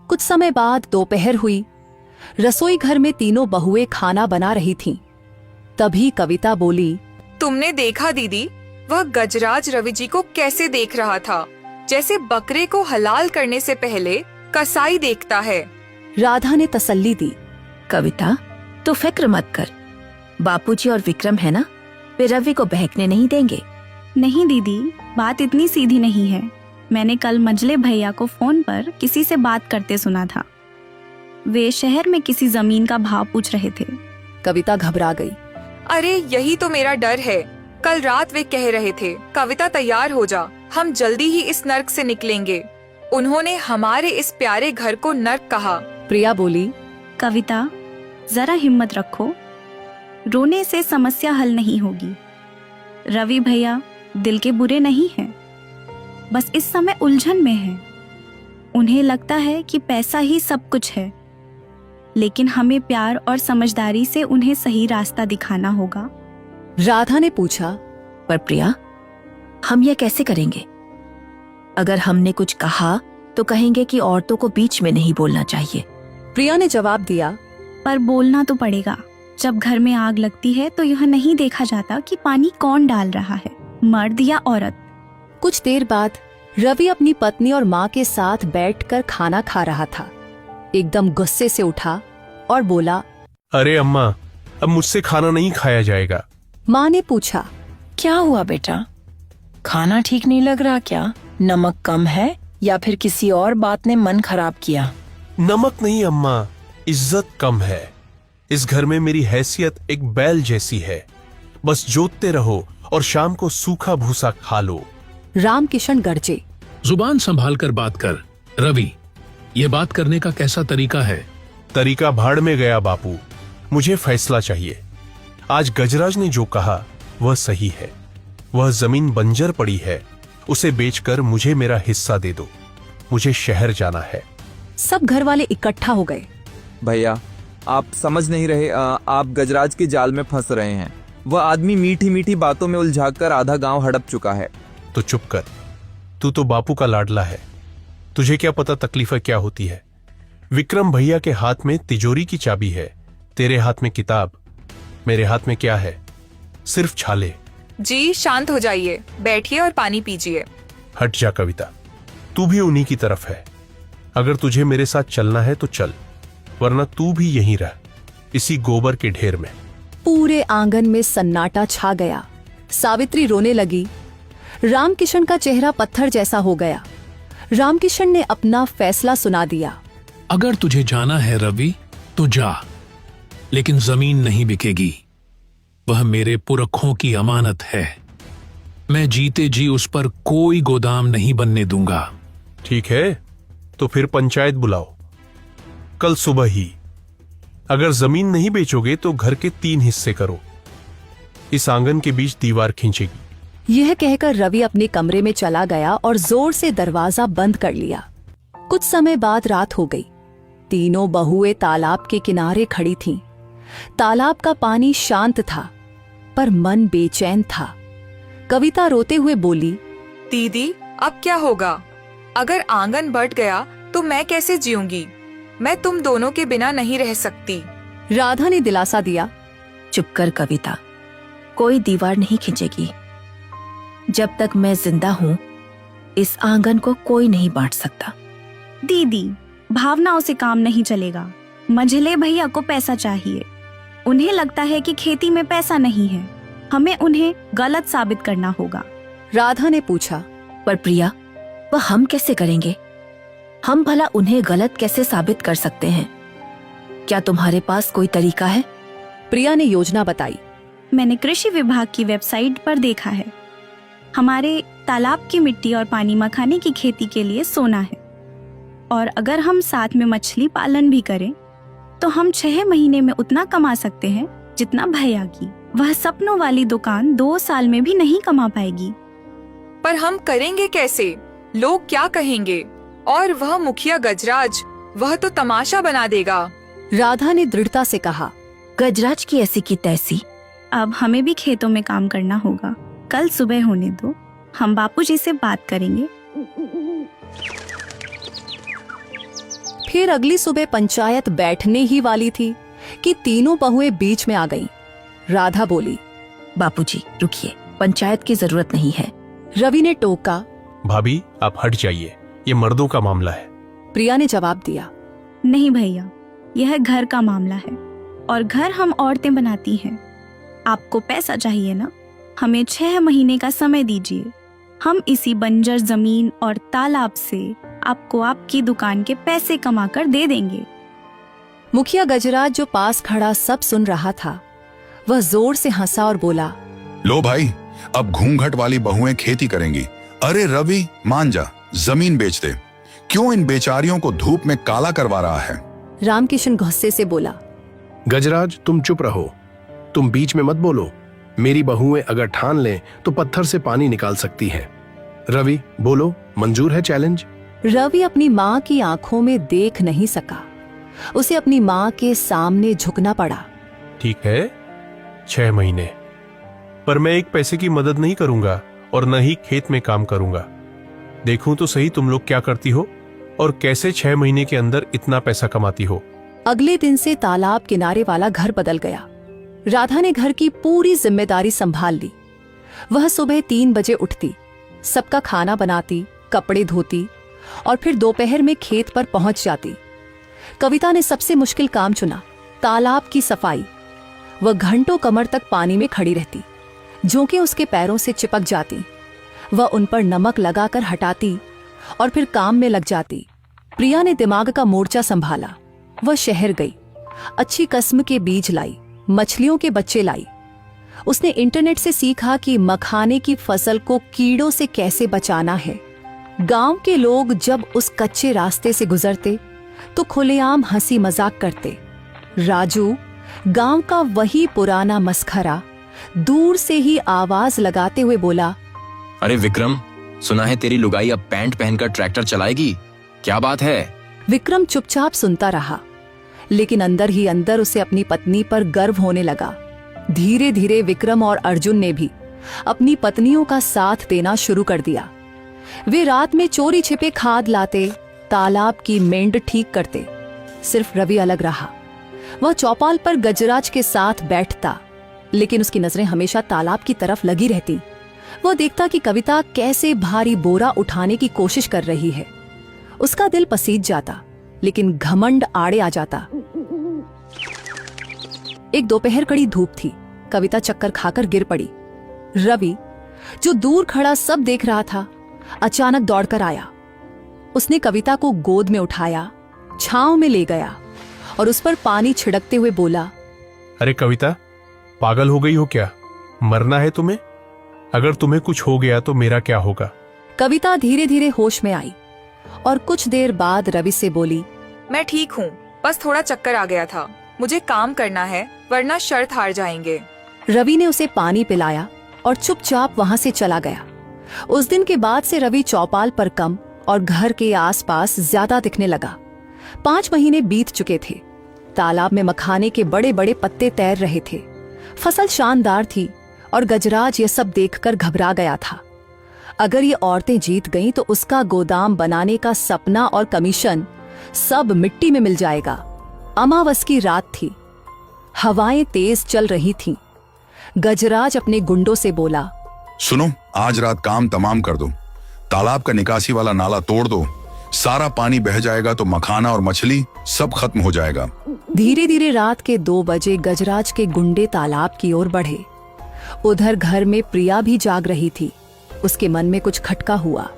कुछ समय बाद दोपहर हुई। रसोई घर में तीनों बहुएं खाना बना रही थीं। तभी कविता बोली, तुमने देखा दीदी, वह गजराज रवि जी को कैसे देख रहा था, जैसे बकरे को हलाल करने से पहले कसाई देखता है। राधा ने तसल्ली दी, कविता तो फिक्र मत कर, बापूजी और विक्रम है ना, वे रवि को बहकने नहीं देंगे। नहीं दीदी, बात इतनी सीधी नहीं है। मैंने कल मंझले भैया को फोन पर किसी से बात करते सुना था। वे शहर में किसी जमीन का भाव पूछ रहे थे। कविता घबरा गई। अरे यही तो मेरा डर है। कल रात वे कह रहे थे, कविता तैयार हो जा, हम जल्दी ही इस नर्क से निकलेंगे। उन्होंने हमारे इस प्यारे घर को नर्क कहा। प्रिया बोली, कविता जरा हिम्मत रखो, रोने से समस्या हल नहीं होगी। रवि भैया दिल के बुरे नहीं हैं, बस इस समय उलझन में हैं। उन्हें लगता है कि पैसा ही सब कुछ है, लेकिन हमें प्यार और समझदारी से उन्हें सही रास्ता दिखाना होगा। राधा ने पूछा, पर प्रिया, हम यह कैसे करेंगे? अगर हमने कुछ कहा तो कहेंगे कि औरतों को बीच में नहीं बोलना चाहिए। प्रिया ने जवाब दिया, पर बोलना तो पड़ेगा। जब घर में आग लगती है तो यह नहीं देखा जाता कि पानी कौन डाल रहा है, मर्द या औरत। कुछ देर बाद रवि अपनी पत्नी और माँ के साथ बैठकर खाना खा रहा था। एकदम गुस्से से उठा और बोला, अरे अम्मा, अब मुझसे खाना नहीं खाया जाएगा। माँ ने पूछा, क्या हुआ बेटा, खाना ठीक नहीं लग रहा क्या? नमक कम है या फिर किसी और बात ने मन खराब किया? नमक नहीं अम्मा, इज्जत कम है। इस घर में मेरी हैसियत एक बैल जैसी है, बस जोतते रहो और शाम को सूखा भूसा खा लो। रामकिशन गर्जे, जुबान संभाल कर बात कर। रवि, ये बात करने का कैसा तरीका है? तरीका भाड़ में गया बापू, मुझे फैसला चाहिए। आज गजराज ने जो कहा वह सही है। वह जमीन बंजर पड़ी है, उसे बेचकर मुझे मेरा हिस्सा दे दो। मुझे शहर जाना है। सब घर वाले इकट्ठा हो गए। भैया, आप समझ नहीं रहे, आप गजराज के जाल में फंस रहे हैं। वह आदमी मीठी मीठी बातों में उलझाकर आधा गांव हड़प चुका है। तो चुप कर, तू तो बापू का लाडला है, तुझे क्या पता तकलीफें क्या होती है। विक्रम भैया के हाथ में तिजोरी की चाबी है, तेरे हाथ में किताब, मेरे हाथ में क्या है? सिर्फ छाले। जी शांत हो जाइए, बैठिए और पानी पीजिए। हट जा कविता, तू भी उन्हीं की तरफ है। अगर तुझे मेरे साथ चलना है तो चल, वरना तू भी यहीं रह, इसी गोबर के ढेर में। पूरे आंगन में सन्नाटा छा गया। सावित्री रोने लगी। रामकिशन का चेहरा पत्थर जैसा हो गया। रामकिशन ने अपना फैसला सुना दिया। अगर तुझे जाना है रवि तो जा, लेकिन जमीन नहीं बिकेगी। वह मेरे पुरखों की अमानत है। मैं जीते जी उस पर कोई गोदाम नहीं बनने दूंगा। ठीक है, तो फिर पंचायत बुलाओ कल सुबह ही। अगर जमीन नहीं बेचोगे तो घर के 3 हिस्से करो। इस आंगन के बीच दीवार खींचेगी। यह कहकर रवि अपने कमरे में चला गया और जोर से दरवाजा बंद कर लिया। कुछ समय बाद रात हो गई। तीनों बहुएं तालाब के किनारे खड़ी थीं। तालाब का पानी शांत था, पर मन बेचैन था। कविता रोते हुए बोली, दीदी अब क्या होगा? अगर आंगन बट गया तो मैं कैसे जीऊंगी? मैं तुम दोनों के बिना नहीं रह सकती। राधा ने दिलासा दिया, चुप कर कविता, कोई दीवार नहीं खींचेगी। जब तक मैं जिंदा हूं, इस आंगन को कोई नहीं बांट सकता। दीदी, भावनाओं से काम नहीं चलेगा। मंझले भैया को पैसा चाहिए। उन्हें लगता है कि खेती में पैसा नहीं है। हमें उन्हें गलत साबित करना होगा। राधा ने पूछा, पर प्रिया, वह हम कैसे करेंगे? हम भला उन्हें गलत कैसे साबित कर सकते हैं? क्या तुम्हारे पास कोई तरीका है? प्रिया ने योजना बताई। मैंने कृषि विभाग की वेबसाइट पर देखा है। हमारे तालाब की मिट्टी और पानी मखाने की खेती के लिए सोना है, और अगर हम साथ में मछली पालन भी करें तो हम 6 महीने में उतना कमा सकते हैं जितना भैया की वह सपनों वाली दुकान 2 साल में भी नहीं कमा पाएगी। पर हम करेंगे कैसे? लोग क्या कहेंगे? और वह मुखिया गजराज, वह तो तमाशा बना देगा। राधा ने दृढ़ता से कहा, गजराज की ऐसी की तैसी। अब हमें भी खेतों में काम करना होगा। कल सुबह होने दो, हम बापूजी से बात करेंगे। फिर अगली सुबह पंचायत बैठने ही वाली थी कि तीनों बहुएं बीच में आ गईं। राधा बोली, बापूजी रुकिए, पंचायत की जरूरत नहीं है। रवि ने टोका। भाभी आप हट जाइए, ये मर्दों का मामला है। प्रिया ने जवाब दिया, नहीं भैया, यह घर का मामला है और घर हम औरतें बनाती हैं। आपको पैसा चाहिए ना, हमें 6 महीने का समय दीजिए। हम इसी बंजर जमीन और तालाब से आपको आपकी दुकान के पैसे कमाकर दे देंगे। मुखिया गजराज जो पास खड़ा सब सुन रहा था, वह जोर से हंसा और बोला, लो भाई, अब घूंघट वाली बहुएं खेती करेंगी। अरे रवि मान जा, जमीन बेच दे। क्यों इन बेचारियों को धूप में काला करवा रहा है? रामकिशन गुस्से से बोला, गजराज तुम चुप रहो, तुम बीच में मत बोलो। मेरी बहुएं अगर ठान लें तो पत्थर से पानी निकाल सकती हैं। रवि बोलो, मंजूर है चैलेंज? रवि अपनी माँ की आंखों में देख नहीं सका। उसे अपनी माँ के सामने झुकना पड़ा। ठीक है, 6 महीने, पर मैं एक पैसे की मदद नहीं करूंगा और न ही खेत में काम करूंगा। देखूं तो सही तुम लोग क्या करती हो और कैसे 6 महीने के अंदर इतना पैसा कमाती हो। अगले दिन से तालाब किनारे वाला घर बदल गया। राधा ने घर की पूरी जिम्मेदारी संभाल ली। वह सुबह 3 बजे उठती, सबका खाना बनाती, कपड़े धोती और फिर दोपहर में खेत पर पहुंच जाती। कविता ने सबसे मुश्किल काम चुना, तालाब की सफाई। वह घंटों कमर तक पानी में खड़ी रहती, जोंकें उसके पैरों से चिपक जाती। वह उन पर नमक लगाकर हटाती और फिर काम में लग जाती। प्रिया ने दिमाग का मोर्चा संभाला। वह शहर गई, अच्छी किस्म के बीज लाई, मछलियों के बच्चे लाई। उसने इंटरनेट से सीखा कि मखाने की फसल को कीड़ों से कैसे बचाना है। गांव के लोग जब उस कच्चे रास्ते से गुजरते तो खुलेआम हंसी मजाक करते। राजू, गांव का वही पुराना मस्खरा, दूर से ही आवाज लगाते हुए बोला, अरे विक्रम, सुना है तेरी लुगाई अब पैंट पहनकर ट्रैक्टर चलाएगी, क्या बात है? विक्रम चुपचाप सुनता रहा, लेकिन अंदर ही अंदर उसे अपनी पत्नी पर गर्व होने लगा। धीरे धीरे विक्रम और अर्जुन ने भी अपनी पत्नियों का साथ देना शुरू कर दिया। वे रात में चोरी छिपे खाद लाते, तालाब की मेंढ ठीक करते। सिर्फ रवि अलग रहा। वह चौपाल पर गजराज के साथ बैठता, लेकिन उसकी नजरें हमेशा तालाब की तरफ लगी रहती। वह देखता कि कविता कैसे भारी बोरा उठाने की कोशिश कर रही है। उसका दिल पसीज जाता, लेकिन घमंड आड़े आ जाता। एक दोपहर कड़ी धूप थी। कविता चक्कर खाकर गिर पड़ी। रवि, जो दूर खड़ा सब देख रहा था, अचानक दौड़कर आया। उसने कविता को गोद में उठाया, छांव में ले गया और उस पर पानी छिड़कते हुए बोला, अरे कविता, पागल हो गई हो क्या? मरना है तुम्हें? अगर तुम्हें कुछ हो गया तो मेरा क्या होगा? कविता धीरे धीरे होश में आई और कुछ देर बाद रवि से बोली, मैं ठीक हूँ, बस थोड़ा चक्कर आ गया था। मुझे काम करना है, वरना शर्त हार जाएंगे। रवि ने उसे पानी पिलाया और चुपचाप वहां से चला गया। उस दिन के बाद से रवि चौपाल पर कम और घर के आसपास ज्यादा दिखने लगा। 5 महीने बीत चुके थे। तालाब में मखाने के बड़े बड़े पत्ते तैर रहे थे। फसल शानदार थी और गजराज ये सब देखकर घबरा गया था। अगर ये औरतें जीत गईं तो उसका गोदाम बनाने का सपना और कमीशन सब मिट्टी में मिल जाएगा। अमावस की रात थी। हवाएं तेज चल रही थीं। गजराज अपने गुंडों से बोला, सुनो, आज रात काम तमाम कर दो। तालाब का निकासी वाला नाला तोड़ दो। सारा पानी बह जाएगा तो मखाना और मछली सब खत्म हो जाएगा। धीरे धीरे रात के 2 बजे गजराज के गुंडे तालाब की ओर बढ़े। उधर घर में प्रिया भी जाग रही थी। उसके मन में कुछ खटका हुआ।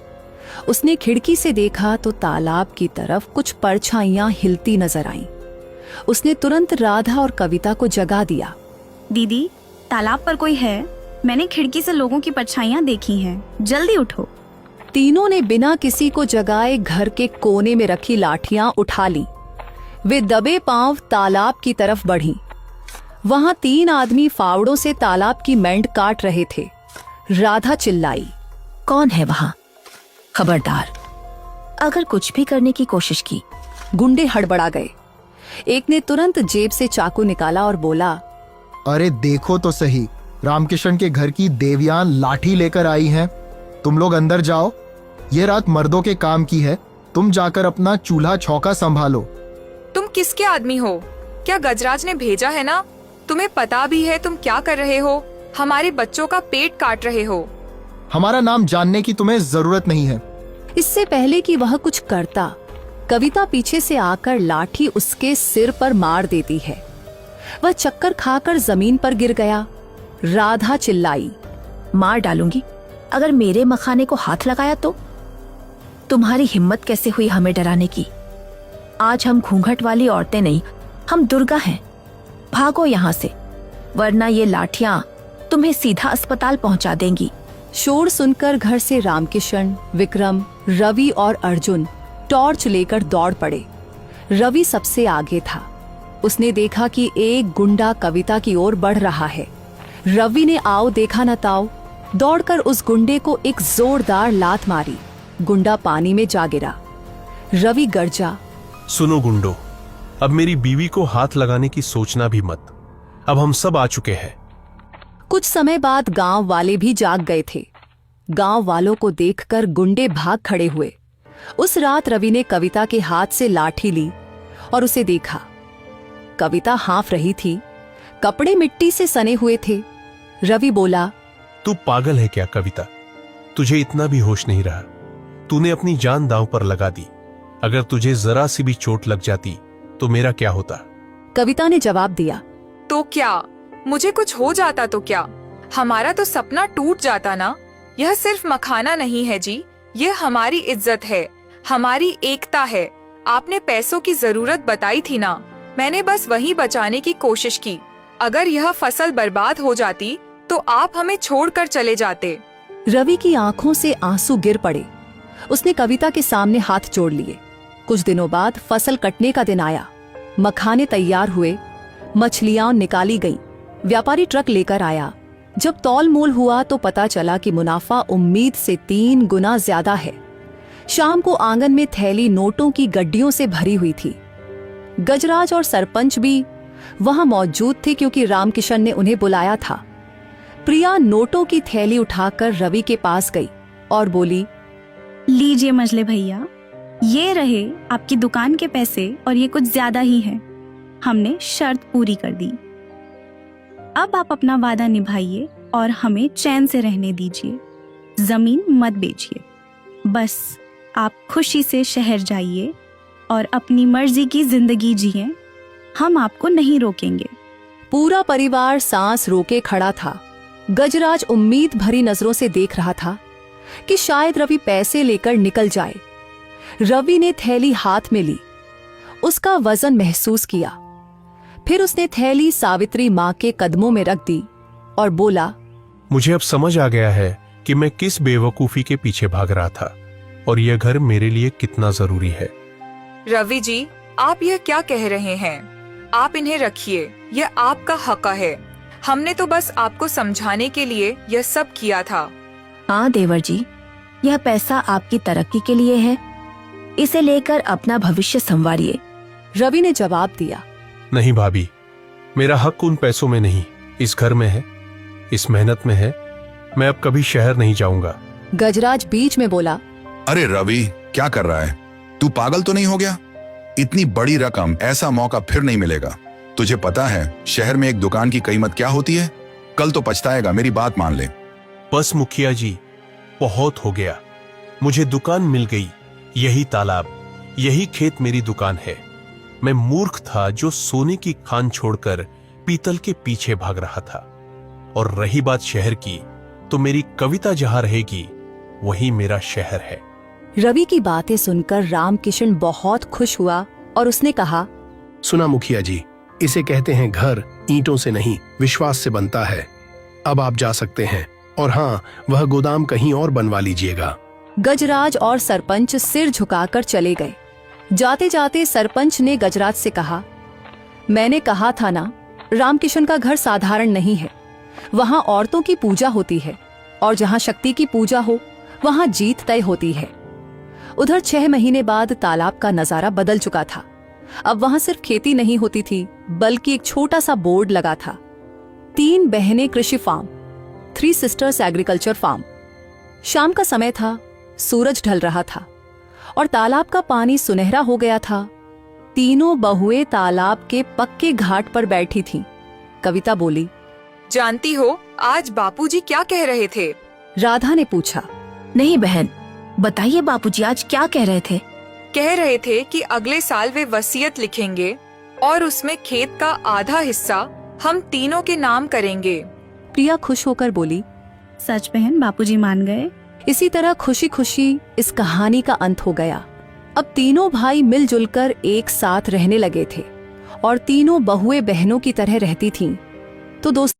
उसने खिड़की से देखा तो तालाब की तरफ कुछ परछाइयां हिलती नजर आईं। उसने तुरंत राधा और कविता को जगा दिया। दीदी, तालाब पर कोई है? मैंने खिड़की से लोगों की परछाइयां देखी हैं, जल्दी उठो। तीनों ने बिना किसी को जगाए घर के कोने में रखी लाठियां उठा ली। वे दबे पांव तालाब की तरफ बढ़ीं। वहां 3 आदमी फावड़ों से तालाब की मेंढ काट रहे थे। राधा चिल्लाई, कौन है वहां? खबरदार, अगर कुछ भी करने की कोशिश की। गुंडे हड़बड़ा गए। एक ने तुरंत जेब से चाकू निकाला और बोला, अरे देखो तो सही, रामकिशन के घर की देवयान लाठी लेकर आई हैं। तुम लोग अंदर जाओ, ये रात मर्दों के काम की है, तुम जाकर अपना चूल्हा चौका संभालो। तुम किसके आदमी हो? क्या गजराज ने भेजा है ना? तुम्हें पता भी है तुम क्या कर रहे हो? हमारे बच्चों का पेट काट रहे हो। हमारा नाम जानने की तुम्हें जरूरत नहीं है। इससे पहले कि वह कुछ करता, कविता पीछे से आकर लाठी उसके सिर पर मार देती है। वह चक्कर खाकर जमीन पर गिर गया। राधा चिल्लाई, मार डालूंगी अगर मेरे मखाने को हाथ लगाया तो। तुम्हारी हिम्मत कैसे हुई हमें डराने की? आज हम घूंघट वाली औरतें नहीं, हम दुर्गा हैं। भागो यहाँ से, वरना ये लाठियां तुम्हें सीधा अस्पताल पहुंचा देंगी। शोर सुनकर घर से रामकिशन, विक्रम, रवि और अर्जुन टॉर्च लेकर दौड़ पड़े। रवि सबसे आगे था। उसने देखा कि एक गुंडा कविता की ओर बढ़ रहा है। रवि ने आओ देखा न ताओ दौड़कर उस गुंडे को एक जोरदार लात मारी। गुंडा पानी में जा गिरा। रवि गर्जा, सुनो गुंडो, अब मेरी बीवी को हाथ लगाने की सोचना भी मत। अब हम सब आ चुके हैं। कुछ समय बाद गांव वाले भी जाग गए थे। गांव वालों को देखकर गुंडे भाग खड़े हुए। उस रात रवि ने कविता के हाथ से लाठी ली और उसे देखा। कविता हाँफ रही थी, कपड़े मिट्टी से सने हुए थे। रवि बोला, तू पागल है क्या कविता? तुझे इतना भी होश नहीं रहा। तूने अपनी जान दांव पर लगा दी। अगर तुझे जरा सी भी चोट लग जाती तो मेरा क्या होता? कविता ने जवाब दिया, तो क्या मुझे कुछ हो जाता तो क्या? हमारा तो सपना टूट जाता ना। यह सिर्फ मखाना नहीं है जी, यह हमारी इज्जत है, हमारी एकता है। आपने पैसों की जरूरत बताई थी ना, मैंने बस वही बचाने की कोशिश की। अगर यह फसल बर्बाद हो जाती तो आप हमें छोड़कर चले जाते। रवि की आंखों से आंसू गिर पड़े। उसने कविता के सामने हाथ जोड़ लिए। कुछ दिनों बाद फसल कटने का दिन आया। मखाने तैयार हुए, मछलियां निकाली गईं। व्यापारी ट्रक लेकर आया। जब तौल मोल हुआ तो पता चला कि मुनाफा उम्मीद से 3 गुना ज्यादा है। शाम को आंगन में थैली नोटों की गड्डियों से भरी हुई थी। गजराज और सरपंच भी वहां मौजूद थे क्योंकि रामकिशन ने उन्हें बुलाया था। प्रिया नोटों की थैली उठाकर रवि के पास गई और बोली, लीजिए मजले भैया, ये रहे आपकी दुकान के पैसे और ये कुछ ज्यादा ही है। हमने शर्त पूरी कर दी। अब आप अपना वादा निभाइए और हमें चैन से रहने दीजिए। जमीन मत बेचिए। बस आप खुशी से शहर जाइए और अपनी मर्जी की जिंदगी जिए। हम आपको नहीं रोकेंगे। पूरा परिवार सांस रोके खड़ा था। गजराज उम्मीद भरी नजरों से देख रहा था कि शायद रवि पैसे लेकर निकल जाए। रवि ने थैली हाथ में ली, उसका वजन महसूस किया। फिर उसने थैली सावित्री माँ के कदमों में रख दी और बोला, मुझे अब समझ आ गया है कि मैं किस बेवकूफी के पीछे भाग रहा था और यह घर मेरे लिए कितना जरूरी है। रवि जी, आप यह क्या कह रहे हैं? आप इन्हें रखिए, यह आपका हक है। हमने तो बस आपको समझाने के लिए यह सब किया था। हाँ देवर जी, यह पैसा आपकी तरक्की के लिए है। इसे लेकर अपना भविष्य संवारिए। रवि ने जवाब दिया, नहीं भाभी, मेरा हक उन पैसों में नहीं, इस घर में है, इस मेहनत में है। मैं अब कभी शहर नहीं जाऊंगा। गजराज बीच में बोला, अरे रवि, क्या कर रहा है? तू पागल तो नहीं हो गया? इतनी बड़ी रकम, ऐसा मौका फिर नहीं मिलेगा। तुझे पता है शहर में एक दुकान की कीमत क्या होती है? कल तो पछताएगा, मेरी बात मान ले। बस मुखिया जी, बहुत हो गया। मुझे दुकान मिल गई, यही तालाब, यही खेत मेरी दुकान है। मैं मूर्ख था जो सोने की खान छोड़कर पीतल के पीछे भाग रहा था। और रही बात शहर की, तो मेरी कविता जहां रहेगी वही मेरा शहर है। रवि की बातें सुनकर रामकिशन बहुत खुश हुआ और उसने कहा, सुना मुखिया जी, इसे कहते हैं घर ईंटों से नहीं विश्वास से बनता है। अब आप जा सकते हैं। और हाँ, वह गोदाम कहीं और बनवा लीजिएगा। गजराज और सरपंच सिर झुकाकर चले गए। जाते जाते सरपंच ने गजराज से कहा, मैंने कहा था ना, रामकिशन का घर साधारण नहीं है। वहां औरतों की पूजा होती है और जहां शक्ति की पूजा हो वहां जीत तय होती है। उधर 6 महीने बाद तालाब का नजारा बदल चुका था। अब वहां सिर्फ खेती नहीं होती थी, बल्कि एक छोटा सा बोर्ड लगा था, 3 बहनें कृषि फार्म, 3 सिस्टर्स एग्रीकल्चर फार्म। शाम का समय था, सूरज ढल रहा था और तालाब का पानी सुनहरा हो गया था। तीनों बहुएं तालाब के पक्के घाट पर बैठी थीं। कविता बोली, जानती हो आज बापूजी क्या कह रहे थे? राधा ने पूछा। नहीं बहन, बताइए बापूजी आज क्या कह रहे थे? कह रहे थे कि अगले साल वे वसीयत लिखेंगे और उसमें खेत का आधा हिस्सा हम तीनों के नाम करेंगे। प्रिया खुश होकर बोली, सच बहन, बापूजी मान गए। इसी तरह खुशी खुशी इस कहानी का अंत हो गया। अब तीनों भाई मिलजुल कर एक साथ रहने लगे थे और तीनों बहुएं बहनों की तरह रहती थीं। तो दोस्तों